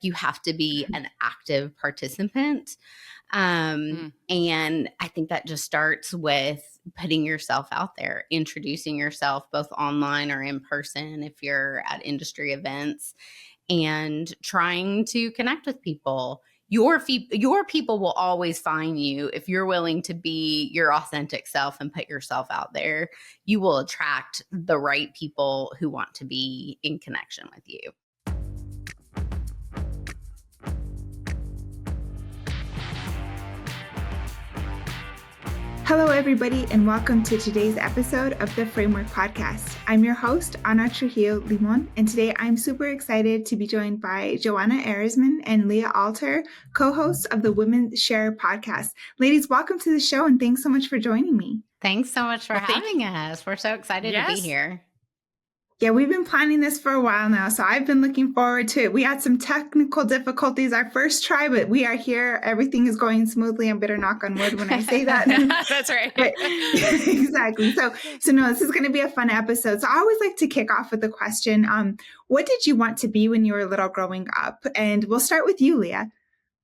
you have to be an active participant. And I think that just starts with putting yourself out there, introducing yourself both online or in person if you're at industry events, and trying to connect with people. Your people will always find you if you're willing to be your authentic self and put yourself out there. You will attract the right people who want to be in connection with you. Hello, everybody, and welcome to today's episode of the Framework Podcast. I'm your host, Trujillo Limón, and today I'm super excited to be joined by Joanna Ehresman and Leah Alter, co-hosts of the WomenShare Podcast. Ladies, welcome to the show, and thanks so much for joining me. Thanks so much for having us. We're so excited to be here. Yeah, we've been planning this for a while now, so I've been looking forward to it. We had some technical difficulties our first try, but we are here. Everything is going smoothly. I better knock on wood when I say that. That's right. Exactly. So no, this is going to be a fun episode. So I always like to kick off with the question, what did you want to be when you were little growing up? And we'll start with you, Leah.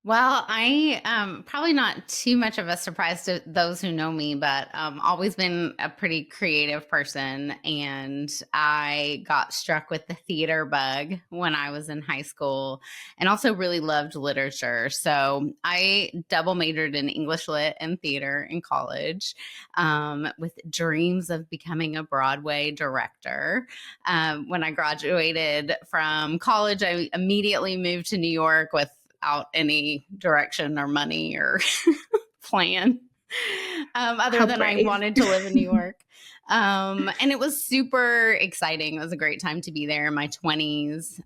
Well, I probably not too much of a surprise to those who know me, but always been a pretty creative person. And I got struck with the theater bug when I was in high school and also really loved literature. So I double majored in English Lit and theater in college with dreams of becoming a Broadway director. When I graduated from college, I immediately moved to New York without any direction or money or plan other than I wanted to live in New York. And it was super exciting. It was a great time to be there in my 20s.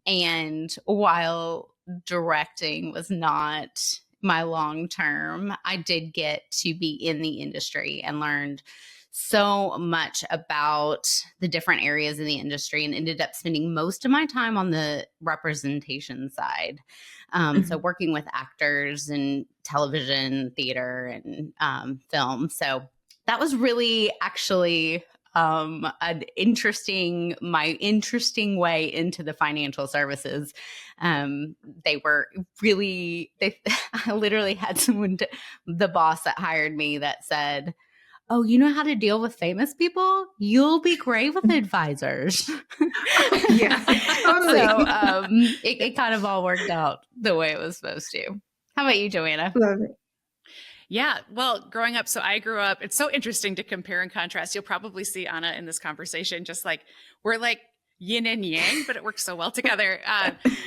And while directing was not my long term, I did get to be in the industry and learned so much about the different areas in the industry and ended up spending most of my time on the representation side. So working with actors in television, theater, and film. So that was really actually my interesting way into the financial services. I literally had the boss that hired me that said, "Oh, you know how to deal with famous people? You'll be great with advisors." Yeah, totally. So it kind of all worked out the way it was supposed to. How about you, Joanna? Love it. Yeah. Well, growing up, so I grew up, it's so interesting to compare and contrast. You'll probably see Anna in this conversation, just like we're like yin and yang, but it works so well together.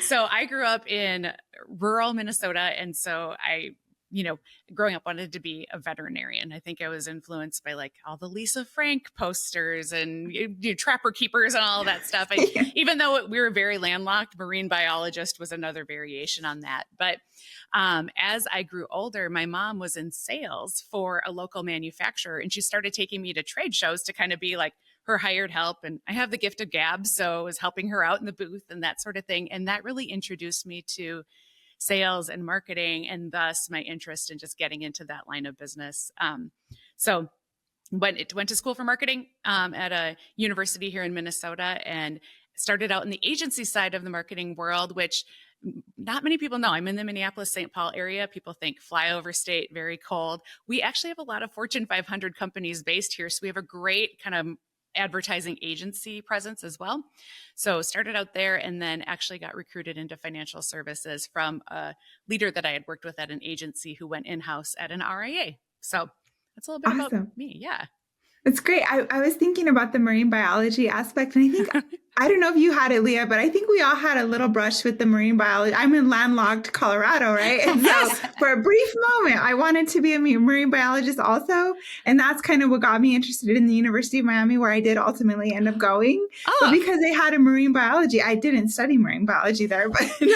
So I grew up in rural Minnesota. And so growing up wanted to be a veterinarian. I think I was influenced by like all the Lisa Frank posters and trapper keepers and all of that stuff. Even though we were very landlocked, marine biologist was another variation on that. But as I grew older, my mom was in sales for a local manufacturer, and she started taking me to trade shows to kind of be like her hired help. And I have the gift of gab, so I was helping her out in the booth and that sort of thing. And that really introduced me to sales and marketing, and thus my interest in just getting into that line of business. So went to school for marketing at a university here in Minnesota, and started out in the agency side of the marketing world, which not many people know. I'm in the Minneapolis-St. Paul area. People think flyover state, very cold. We actually have a lot of Fortune 500 companies based here. So we have a great kind of advertising agency presence as well. So started out there, and then actually got recruited into financial services from a leader that I had worked with at an agency who went in-house at an RIA. So that's a little bit about me. Yeah. It's great. I was thinking about the marine biology aspect, and I think, I don't know if you had it, Leah, but I think we all had a little brush with the marine biology. I'm in landlocked Colorado, right? And so for a brief moment, I wanted to be a marine biologist also. And that's kind of what got me interested in the University of Miami, where I did ultimately end up going. But because they had a marine biology, I didn't study marine biology there. But you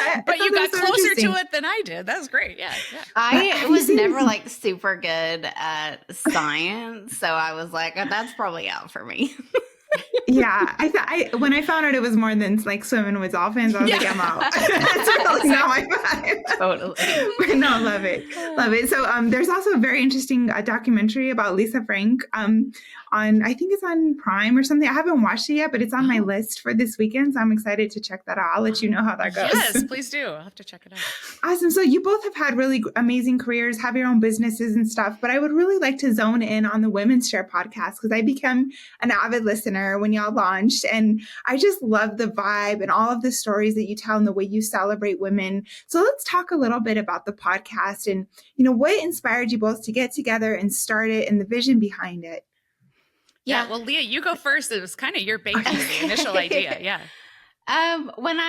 got closer to it than I did. That was gret. Yeah. I was never like super good at science. So I was like, oh, that's probably out for me. Yeah, when I found out it was more than like swimming with dolphins, I was like, I'm out. That's really not my vibe. Totally. No, love it. So there's also a very interesting documentary about Lisa Frank on I think it's on Prime or something. I haven't watched it yet, but it's on my list for this weekend. So I'm excited to check that out. I'll let you know how that goes. Yes, please do. I'll have to check it out. Awesome. So you both have had really amazing careers, have your own businesses and stuff, but I would really like to zone in on the WomenShare podcast because I became an avid listener when y'all launched. And I just love the vibe and all of the stories that you tell and the way you celebrate women. So let's talk a little bit about the podcast and, what inspired you both to get together and start it and the vision behind it. Yeah. Well, Leah, you go first. It was kind of your baby, the initial idea. Yeah. So when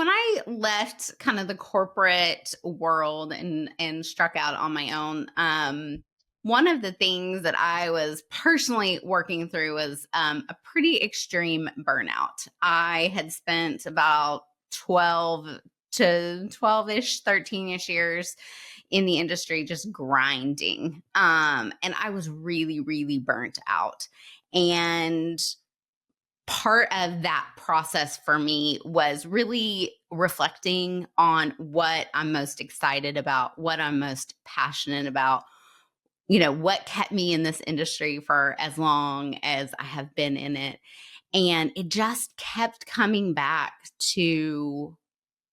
I left kind of the corporate world and struck out on my own, one of the things that I was personally working through was a pretty extreme burnout. I had spent about 12-ish, 13-ish years in the industry just grinding. And I was really, really burnt out. And part of that process for me was really reflecting on what I'm most excited about, what I'm most passionate about, what kept me in this industry for as long as I have been in it. And it just kept coming back to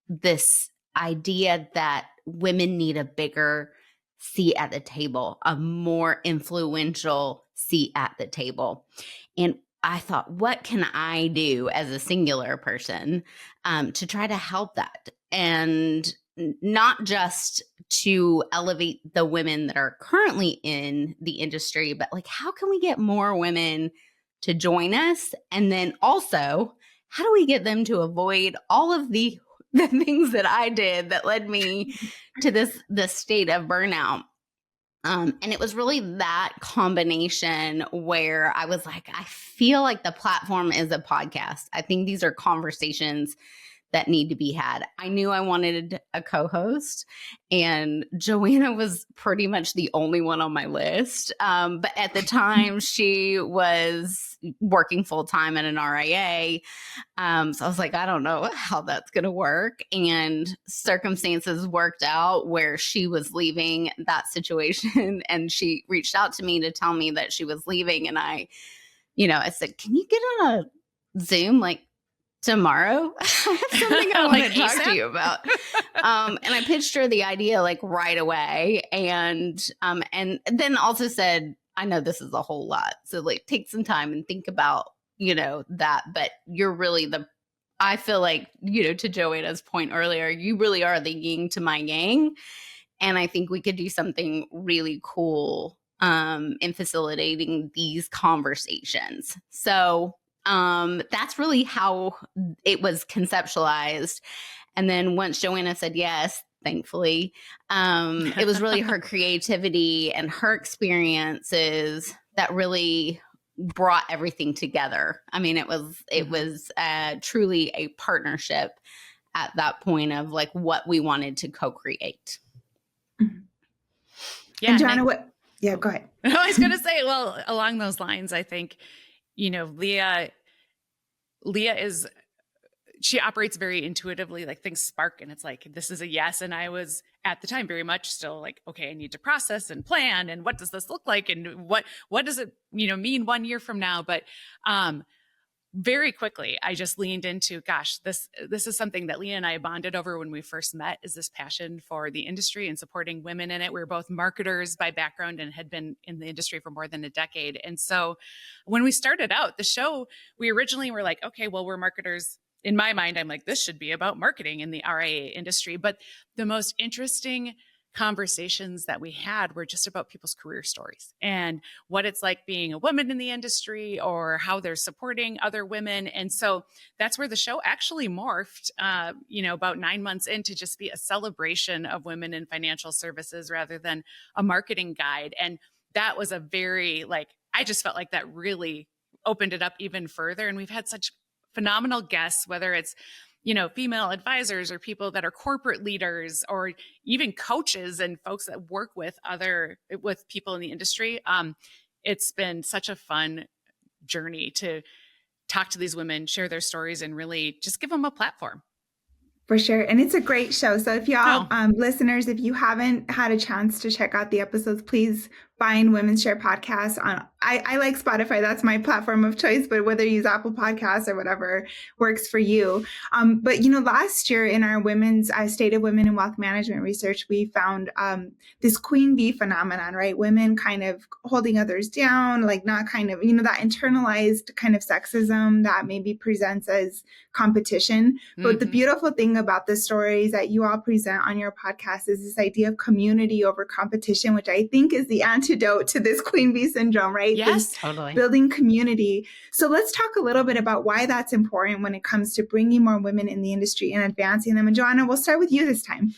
this idea that women need a bigger seat at the table, a more influential seat at the table. And I thought, what can I do as a singular person to try to help that? And not just to elevate the women that are currently in the industry, but like, how can we get more women to join us? And then also, how do we get them to avoid all of the things that I did that led me to this state of burnout? And it was really that combination where I was like, I feel like the platform is a podcast. I think these are conversations that need to be had. I knew I wanted a co-host, and Joanna was pretty much the only one on my list. But at the time, she was working full-time at an RIA. So I was like, I don't know how that's going to work. And circumstances worked out where she was leaving that situation, and she reached out to me to tell me that she was leaving. And I said, can you get on a Zoom tomorrow? I have something I want to talk to you about. And I pitched her the idea right away. And then also said, I know this is a whole lot. So take some time and think about, that. But you're really I feel like, to Joanna's point earlier, you really are the yin to my yang. And I think we could do something really cool in facilitating these conversations. So that's really how it was conceptualized. And then once Joanna said yes, thankfully, it was really her creativity and her experiences that really brought everything together. I mean, it was truly a partnership at that point of what we wanted to co-create. Yeah. And Joanna, go ahead. I was going to say, well, along those lines, I think, Leah she operates very intuitively, things spark and it's this is a yes. And I was at the time very much still okay, I need to process and plan. And what does this look like? And what does it, mean 1 year from now? But, very quickly, I just leaned into, gosh, this is something that Leah and I bonded over when we first met, is this passion for the industry and supporting women in it. We were both marketers by background and had been in the industry for more than a decade. And so when we started out the show, we originally were okay, well, we're marketers. In my mind, I'm this should be about marketing in the RIA industry. But the most interesting conversations that we had were just about people's career stories and what it's like being a woman in the industry or how they're supporting other women. And so that's where the show actually morphed, about 9 months in, to just be a celebration of women in financial services rather than a marketing guide. And that was a very, I just felt like that really opened it up even further. And we've had such phenomenal guests, whether it's female advisors or people that are corporate leaders or even coaches and folks that work with people in the industry. It's been such a fun journey to talk to these women, share their stories, and really just give them a platform. For sure. And it's a great show. So if y'all listeners, if you haven't had a chance to check out the episodes, please find WomenShare Podcast on, I like Spotify. That's my platform of choice, but whether you use Apple Podcasts or whatever works for you. But, last year in our women's State of Women in Wealth Management research, we found this queen bee phenomenon, right? Women kind of holding others down, like not kind of, that internalized kind of sexism that maybe presents as competition. But the beautiful thing about the stories that you all present on your podcast is this idea of community over competition, which I think is the antidote to this queen bee syndrome, right? Yes, totally. Building community. So let's talk a little bit about why that's important when it comes to bringing more women in the industry and advancing them. And Joanna, we'll start with you this time.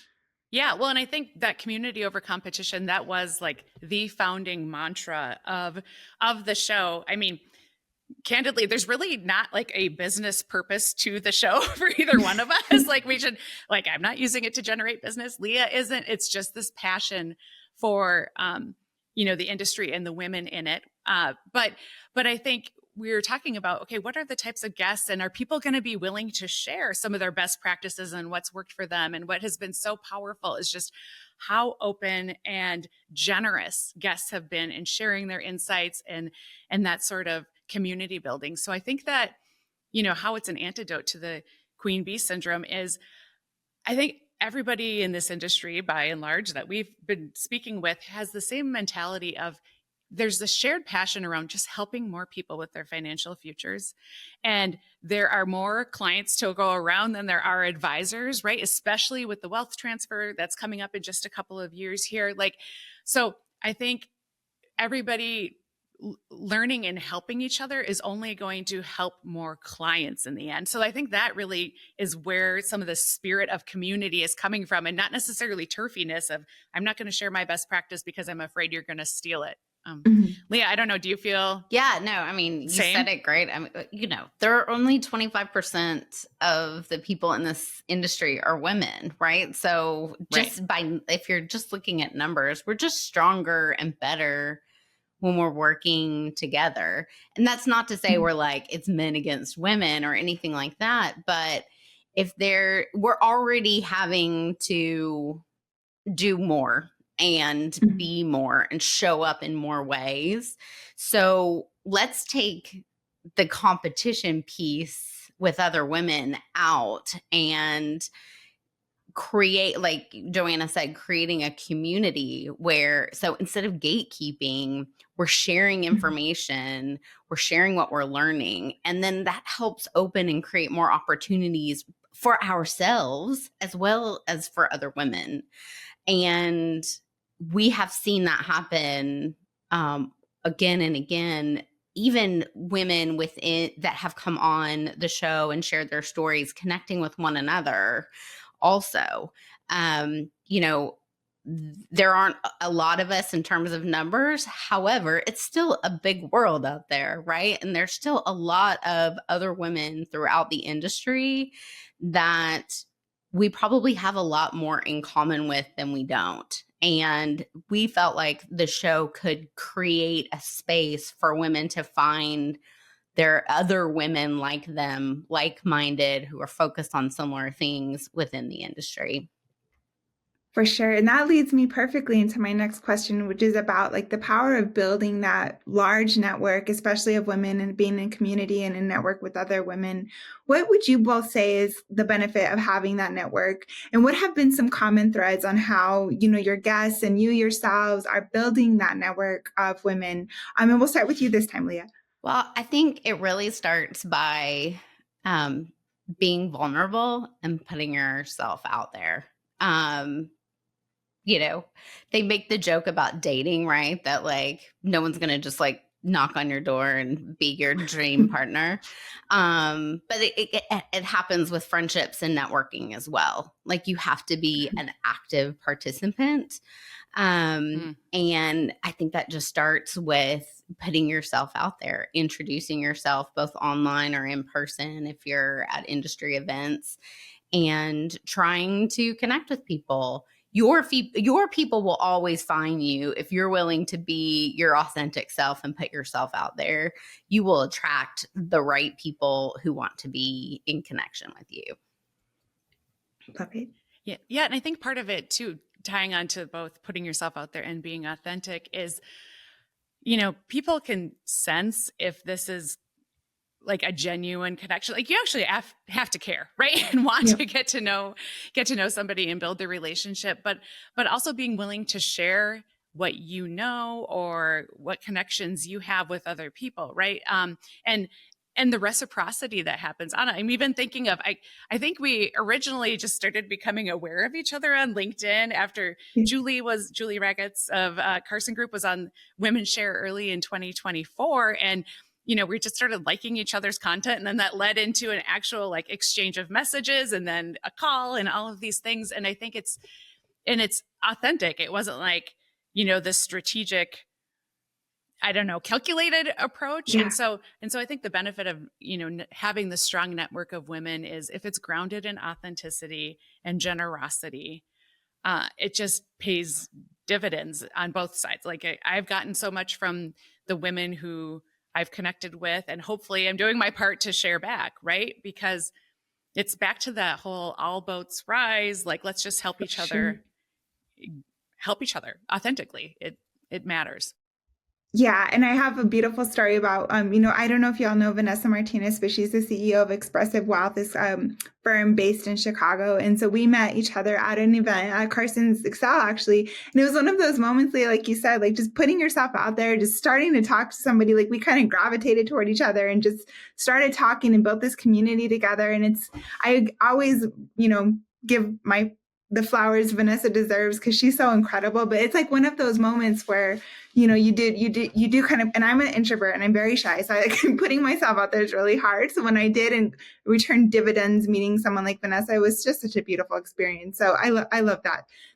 Yeah, well, and I think that community over competition, that was like the founding mantra of the show. I mean, candidly, there's really not like a business purpose to the show for either one of us. Like I'm not using it to generate business. Leah isn't. It's just this passion for, the industry and the women in it. But I think we were talking about, okay, what are the types of guests, and are people going to be willing to share some of their best practices and what's worked for them? And what has been so powerful is just how open and generous guests have been in sharing their insights and that sort of community building. So I think that, how it's an antidote to the queen bee syndrome is, I think everybody in this industry, by and large, that we've been speaking with has the same mentality of, there's this shared passion around just helping more people with their financial futures. And there are more clients to go around than there are advisors, right? Especially with the wealth transfer that's coming up in just a couple of years here. So I think everybody learning and helping each other is only going to help more clients in the end. So I think that really is where some of the spirit of community is coming from, and not necessarily turfiness of, I'm not going to share my best practice because I'm afraid you're going to steal it. Leah, I don't know. Do you feel? Yeah, no, I mean, you same? said it great. I mean, there are only 25% of the people in this industry are women, right? So if you're just looking at numbers, we're just stronger and better when we're working together. And that's not to say we're like, it's men against women or anything like that. But we're already having to do more and be more and show up in more ways. So let's take the competition piece with other women out and create, like Joanna said, creating a community where, so instead of gatekeeping, we're sharing information, we're sharing what we're learning. And then that helps open and create more opportunities for ourselves as well as for other women. And we have seen that happen again and again. Even women within that have come on the show and shared their stories, connecting with one another. Also, there aren't a lot of us in terms of numbers. However, it's still a big world out there, right? And there's still a lot of other women throughout the industry that we probably have a lot more in common with than we don't. And we felt like the show could create a space for women to find there are other women like them, like-minded, who are focused on similar things within the industry. For sure. And that leads me perfectly into my next question, which is about like the power of building that large network, especially of women, and being in community and in network with other women. What would you both say is the benefit of having that network? And what have been some common threads on how, your guests and you yourselves are building that network of women? And we'll start with you this time, Leah. Well, I think it really starts by being vulnerable and putting yourself out there. They make the joke about dating, right? That like no one's going to just like knock on your door and be your dream partner. But it happens with friendships and networking as well. Like you have to be an active participant. And I think that just starts with putting yourself out there, introducing yourself both online or in person if you're at industry events, and trying to connect with people. Your people will always find you if you're willing to be your authentic self and put yourself out there. You will attract the right people who want to be in connection with you. Love it. Yeah. And I think part of it too, tying on to both putting yourself out there and being authentic is, people can sense if this is like a genuine connection. Like you actually have to care, right? And want to get to know somebody and build the relationship, but also being willing to share what you know or what connections you have with other people, right? And the reciprocity that happens. Anna, I'm even thinking of, I think we originally just started becoming aware of each other on LinkedIn after Julie Racketts of Carson Group was on WomenShare early in 2024. And, we just started liking each other's content. And then that led into an actual like exchange of messages and then a call and all of these things. And I think it's authentic. It wasn't like, this strategic, calculated approach. Yeah. And so I think the benefit of, having the strong network of women is if it's grounded in authenticity and generosity, it just pays dividends on both sides. Like I've gotten so much from the women who I've connected with, and hopefully I'm doing my part to share back, right? Because it's back to that whole all boats rise. Like, let's just help each other authentically. It matters. Yeah. And I have a beautiful story about, I don't know if y'all know Vanessa Martinez, but she's the CEO of Expressive Wealth, this firm based in Chicago. And so we met each other at an event at Carson's Excel, actually. And it was one of those moments, Leah, like you said, like just putting yourself out there, just starting to talk to somebody, like we kind of gravitated toward each other and just started talking and built this community together. And I always, give the flowers Vanessa deserves because she's so incredible. But it's like one of those moments where, you do kind of, and I'm an introvert and I'm very shy. So putting myself out there is really hard. So when I did and returned dividends, meeting someone like Vanessa, it was just such a beautiful experience. So I love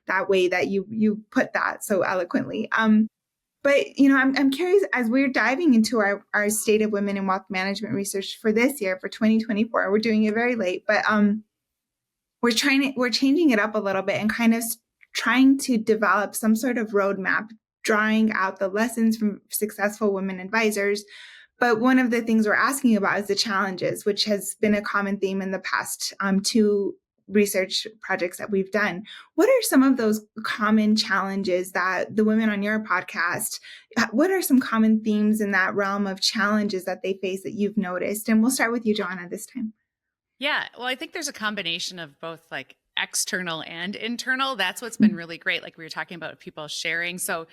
that way that you put that so eloquently. But, I'm curious, as we're diving into our State of Women in Wealth Management research for this year, for 2024, we're doing it very late, but we're changing it up a little bit and kind of trying to develop some sort of roadmap, drawing out the lessons from successful women advisors. But one of the things we're asking about is the challenges, which has been a common theme in the past two research projects that we've done. What are some of those common challenges that the women on your podcast, what are some common themes in that realm of challenges that they face that you've noticed? And we'll start with you, Joanna, this time. Yeah. Well, I think there's a combination of both like external and internal. That's what's been really great. Like we were talking about people sharing. So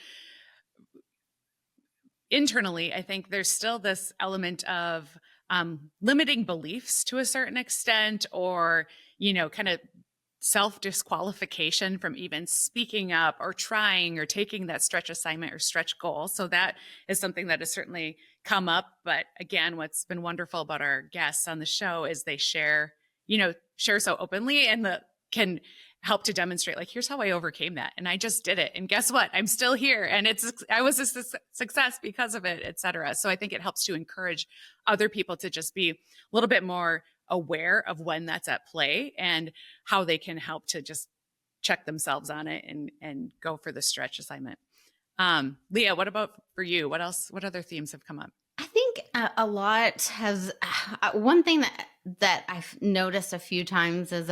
internally, I think there's still this element of limiting beliefs to a certain extent, or, kind of self-disqualification from even speaking up or trying or taking that stretch assignment or stretch goal. So that is something that has certainly come up. But again, what's been wonderful about our guests on the show is they share so openly and can help to demonstrate, like, here's how I overcame that. And I just did it. And guess what? I'm still here. And I was a success because of it, et cetera. So I think it helps to encourage other people to just be a little bit more aware of when that's at play and how they can help to just check themselves on it and go for the stretch assignment. Leah, what about for you? What other themes have come up? I think a lot has, one thing that I've noticed a few times is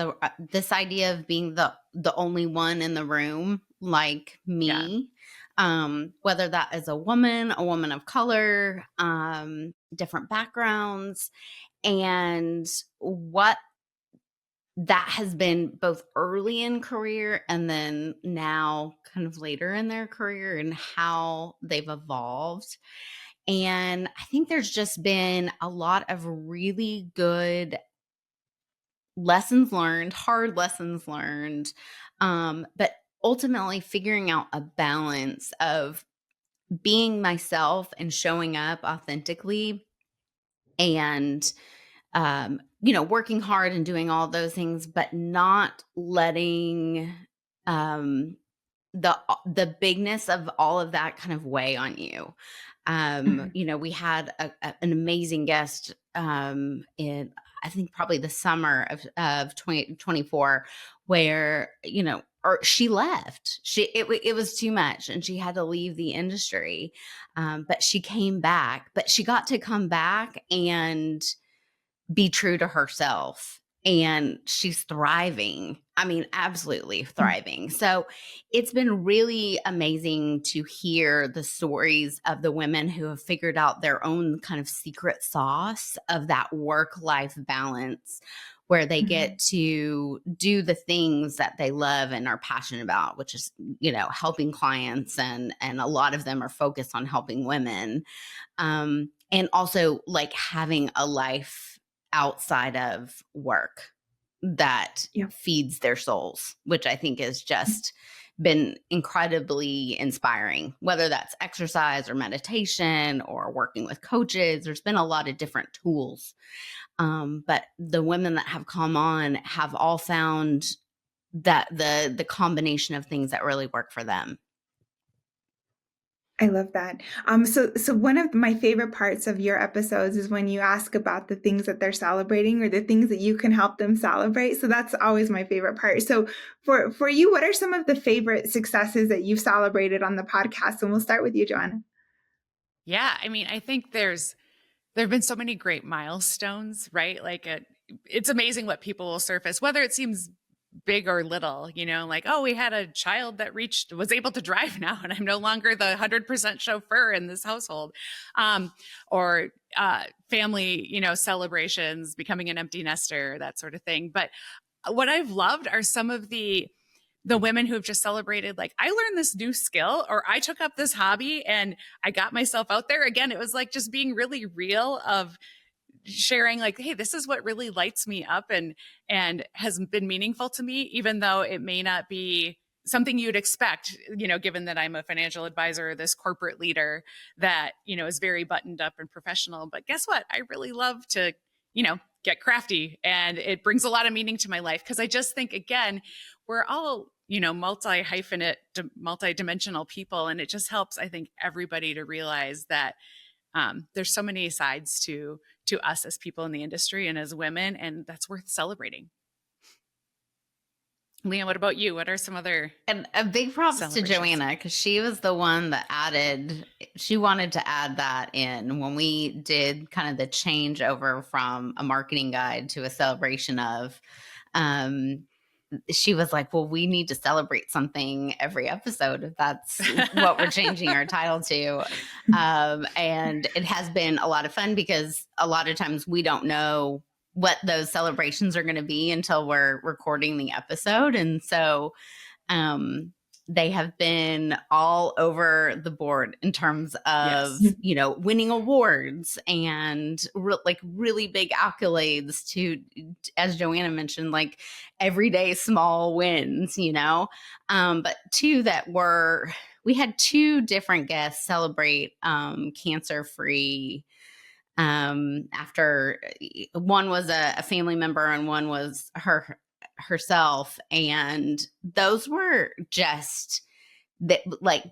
this idea of being the only one in the room, like me, whether that is a woman of color, different backgrounds, and what that has been both early in career and then now kind of later in their career and how they've evolved. And I think there's just been a lot of really good lessons learned, hard lessons learned, but ultimately figuring out a balance of being myself and showing up authentically and, working hard and doing all those things, but not letting the bigness of all of that kind of weigh on you. We had an amazing guest in, I think, probably the summer of 2024, where, she left. It was too much and she had to leave the industry. But she came back, but she got to come back and be true to herself and she's thriving. I mean, absolutely thriving. So it's been really amazing to hear the stories of the women who have figured out their own kind of secret sauce of that work-life balance, where they get to do the things that they love and are passionate about, which is, helping clients. And a lot of them are focused on helping women. And also like having a life outside of work that feeds their souls, which I think has just been incredibly inspiring, whether that's exercise or meditation or working with coaches. There's been a lot of different tools. But the women that have come on have all found that the combination of things that really work for them. I love that. So one of my favorite parts of your episodes is when you ask about the things that they're celebrating or the things that you can help them celebrate. So that's always my favorite part. So for you, what are some of the favorite successes that you've celebrated on the podcast? And we'll start with you, Joanna. Yeah. I mean, I think there have been so many great milestones, right? Like it's amazing what people will surface, whether it seems big or little, like, oh, we had a child that was able to drive now, and I'm no longer the 100% chauffeur in this household, or family, celebrations, becoming an empty nester, that sort of thing. But what I've loved are some of the women who have just celebrated, like, I learned this new skill, or I took up this hobby and I got myself out there again. It was like just being really real of sharing, like, hey, this is what really lights me up and has been meaningful to me, even though it may not be something you'd expect, given that I'm a financial advisor, this corporate leader that, is very buttoned up and professional. But guess what? I really love to, get crafty, and it brings a lot of meaning to my life. Cause I just think, again, we're all, multi-dimensional people. And it just helps, I think, everybody to realize that there's so many sides to us as people in the industry and as women, and that's worth celebrating. Leah, what about you? What are some other And a big props to Joanna, because she was the one that she wanted to add that in when we did kind of the change over from a marketing guide to a celebration of. She was like, well, we need to celebrate something every episode if that's what we're changing our title to. And it has been a lot of fun because a lot of times we don't know what those celebrations are going to be until we're recording the episode. And so they have been all over the board in terms of, winning awards and really big accolades to, as Joanna mentioned, like everyday small wins, but we had two different guests celebrate cancer-free after one was a family member and one was herself. And those were just like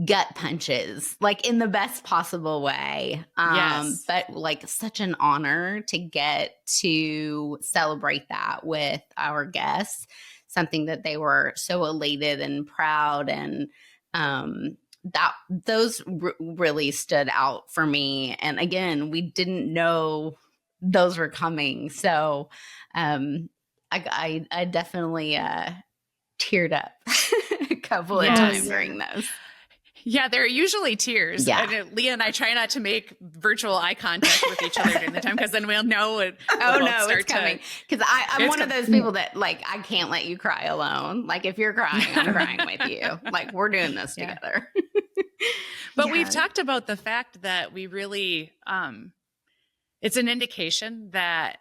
gut punches, like in the best possible way. Yes. But like such an honor to get to celebrate that with our guests, something that they were so elated and proud, and that those really stood out for me. And again, we didn't know those were coming. So I definitely teared up a couple of times during those. Yeah, there are usually tears. Yeah. And Leah and I try not to make virtual eye contact with each other during the time, because then we'll know it. It's coming. Because I'm one of those people that, like, I can't let you cry alone. Like, if you're crying, I'm crying with you. Like, we're doing this together. But we've talked about the fact that we really, it's an indication that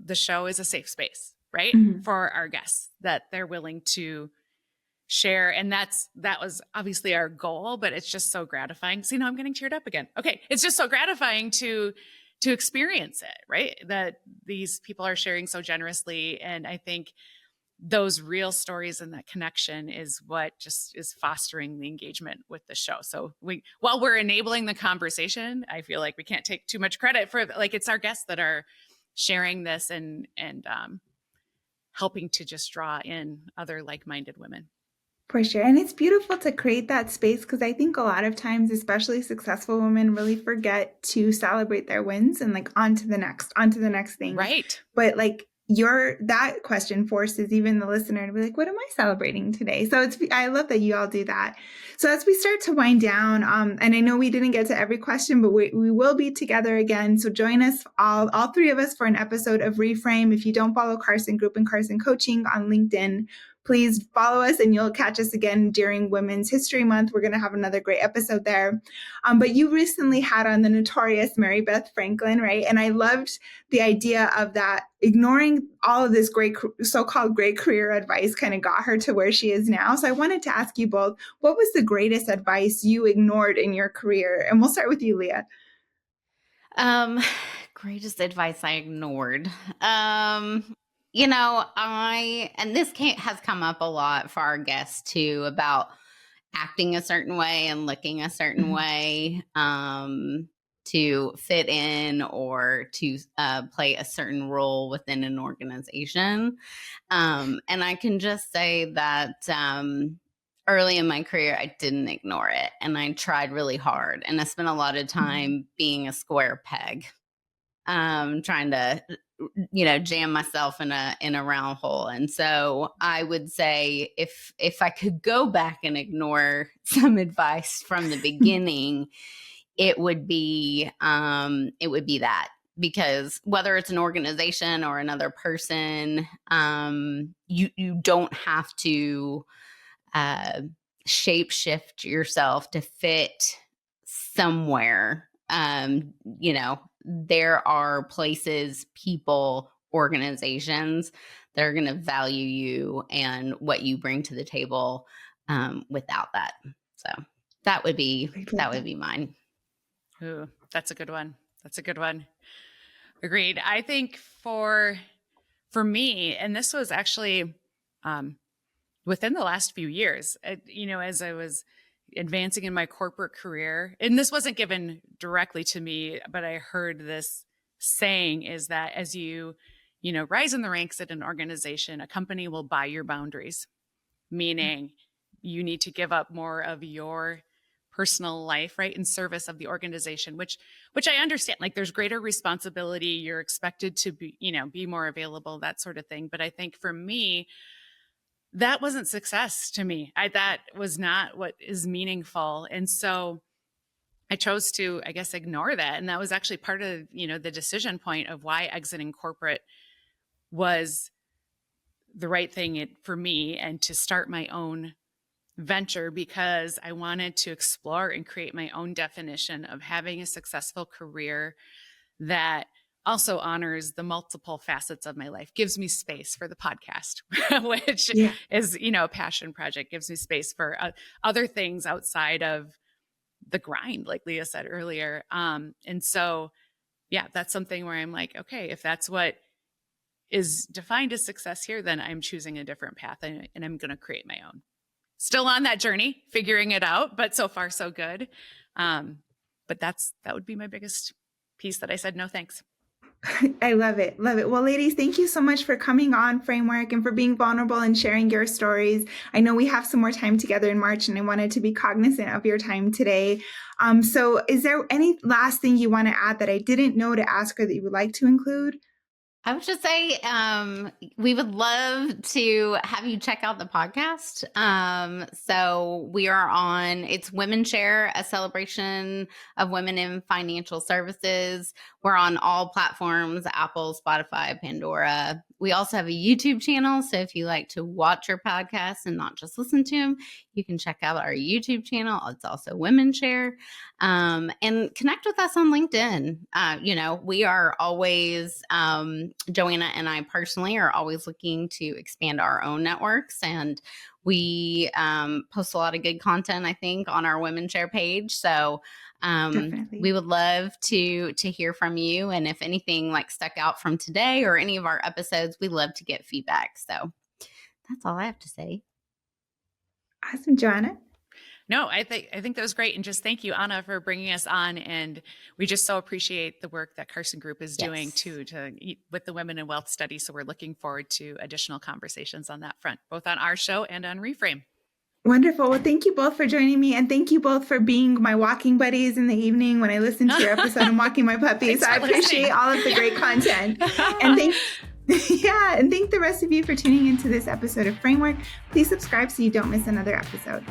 the show is a safe space, right? Mm-hmm. For our guests, that they're willing to share. And that was obviously our goal, but it's just so gratifying. See, now I'm getting teared up again. Okay. It's just so gratifying to experience it, right? That these people are sharing so generously. And I think those real stories and that connection is what just is fostering the engagement with the show. So while we're enabling the conversation, I feel like we can't take too much credit for, like, it's our guests that are sharing this and helping to just draw in other like-minded women. For sure. And it's beautiful to create that space, because I think a lot of times, especially successful women, really forget to celebrate their wins and like on to the next thing. Right. But like that question forces even the listener to be like, what am I celebrating today? So I love that you all do that. So as we start to wind down, and I know we didn't get to every question, but we will be together again. So join us, all three of us, for an episode of Reframe. If you don't follow Carson Group and Carson Coaching on LinkedIn, please follow us and you'll catch us again during Women's History Month. We're going to have another great episode there. But you recently had on the notorious Mary Beth Franklin, right? And I loved the idea of that, ignoring all of this great, so-called great career advice kind of got her to where she is now. So I wanted to ask you both, what was the greatest advice you ignored in your career? And we'll start with you, Leah. Greatest advice I ignored. And this has come up a lot for our guests too, about acting a certain way and looking a certain way to fit in or to play a certain role within an organization. And I can just say that early in my career, I didn't ignore it. And I tried really hard. And I spent a lot of time being a square peg, trying to jam myself in a round hole. And so I would say if I could go back and ignore some advice from the beginning, it would be that, because whether it's an organization or another person, you don't have to shape shift yourself to fit somewhere. There are places, people, organizations that are going to value you and what you bring to the table without that. So that would be mine. Ooh, that's a good one. Agreed. I think for me, and this was actually within the last few years, as I was advancing in my corporate career, and this wasn't given directly to me, but I heard this saying, is that as you rise in the ranks at an organization, a company will buy your boundaries, meaning you need to give up more of your personal life, right, in service of the organization, which I understand. Like, there's greater responsibility. You're expected to be more available, that sort of thing. But I think for me, that wasn't success to me. That was not what is meaningful. And so I chose to, I guess, ignore that. And that was actually part of, the decision point of why exiting corporate was the right thing for me, and to start my own venture, because I wanted to explore and create my own definition of having a successful career that also honors the multiple facets of my life, gives me space for the podcast, which is, a passion project, gives me space for other things outside of the grind, like Leah said earlier. And so, that's something where I'm like, okay, if that's what is defined as success here, then I'm choosing a different path, and I'm going to create my own. Still on that journey, figuring it out, but so far so good. But that would be my biggest piece that I said, no, thanks. I love it. Love it. Well, ladies, thank you so much for coming on Framework and for being vulnerable and sharing your stories. I know we have some more time together in March, and I wanted to be cognizant of your time today. So is there any last thing you want to add that I didn't know to ask, or that you would like to include? I would just say we would love to have you check out the podcast. So we are on, it's WomenShare, a celebration of women in financial services. We're on all platforms, Apple, Spotify, Pandora. We also have a YouTube channel. So if you like to watch your podcasts and not just listen to them, you can check out our YouTube channel. It's also WomenShare. And connect with us on LinkedIn. We are always, Joanna and I personally are always looking to expand our own networks, and we post a lot of good content, I think, on our WomenShare page. So we would love to hear from you. And if anything like stuck out from today or any of our episodes, we love to get feedback. So that's all I have to say. Awesome, Joanna. No, I think that was great. And just thank you, Anna, for bringing us on. And we just so appreciate the work that Carson Group is doing too, with the Women in Wealth study. So we're looking forward to additional conversations on that front, both on our show and on Reframe. Wonderful. Well, thank you both for joining me. And thank you both for being my walking buddies in the evening when I listen to your episode. I'm walking my puppies. So I appreciate all of the great content. And Yeah, and thank the rest of you for tuning into this episode of Framework. Please subscribe so you don't miss another episode.